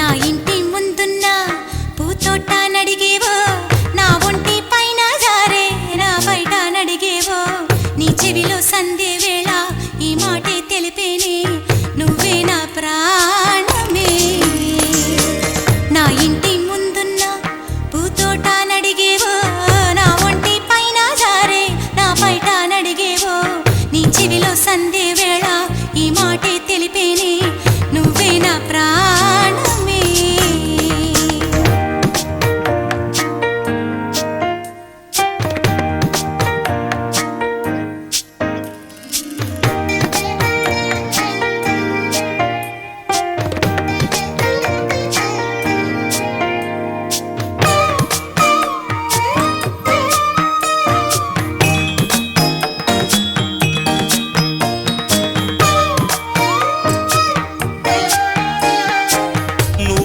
నా ఇంటి ముందున్న పూతోట నడిగేవో నా ఒంటి పైన జారే నా బయట నడిగేవో నీ చెవిలో సందే వేళ ఈ మాటే తెలిపేనే నువ్వే నా ప్రాణమే నా ఇంటి ముందున్న పూతోట నడిగేవో నా ఒంటి పైన జారే నా బయట నడిగేవో నీ చెవిలో సందే వేళ ఈ మాటే తెలిపేనే నువ్వే నా ప్రాణమే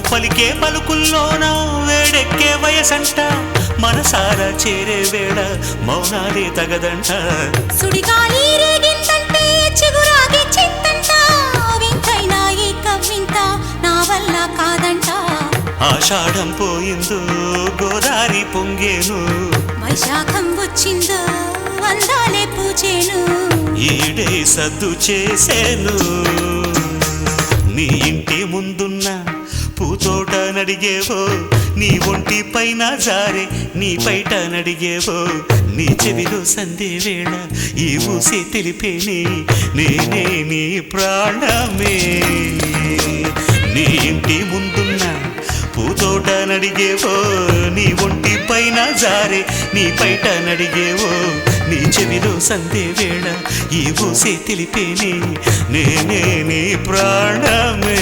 పలికే పలుకుల్లోన వేడెక్కే వయసంట మనసారా చేరే వేళ మౌనాలే తగదంట సుడిగాలి రేగిందంటే చిగురాగి చింతంట వింతైనా ఈ కవ్వింత నా వల్ల కాదంట ఆషాఢం పోయిందో గోదారి పొంగేను వైశాఖం వచ్చిందో అందాలే పూచేను ఈడే సద్దు చేసేను నీ ఇంటి ముందున్న పూతోట నడిగేవో నీ ఒంటి పైన జారే నీ బయట నడిగేవో నీ చెవిలో సందే వేళ ఈ ఊసే తెలిపేనే నేనే నీ ప్రాణమే నీ ఇంటి ముందున్న పూతోట నడిగేవో నీ ఒంటి పైన జారే నీ బయట నడిగేవో నీ చెవిలో సందే వేళ ఈ ఊసే తెలిపేనే నేనే నీ ప్రాణమే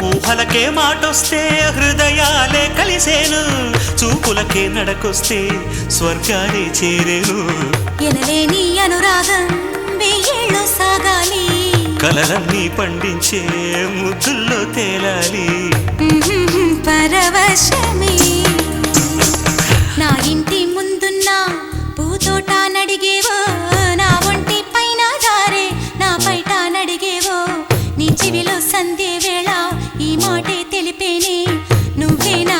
ఊహలకే మాటొస్తే హృదయాలే కలిసేను చూపులకే నడకొస్తే స్వర్గాలే చేరేను ఎనలేని అనురాగం వెయ్యేళ్ళు సాగాలి కలలన్నీ పండించే ముద్దుల్లో తేలాలి పరవశమే నా ఇంటి ముందున్న పూతోట నడిగేవో నా ఒంటి పైన జారే నా బయట నడిగేవో నీ చెవిలో సందే వేళ ఈ మాటే తెలిపేనే నువ్వే నా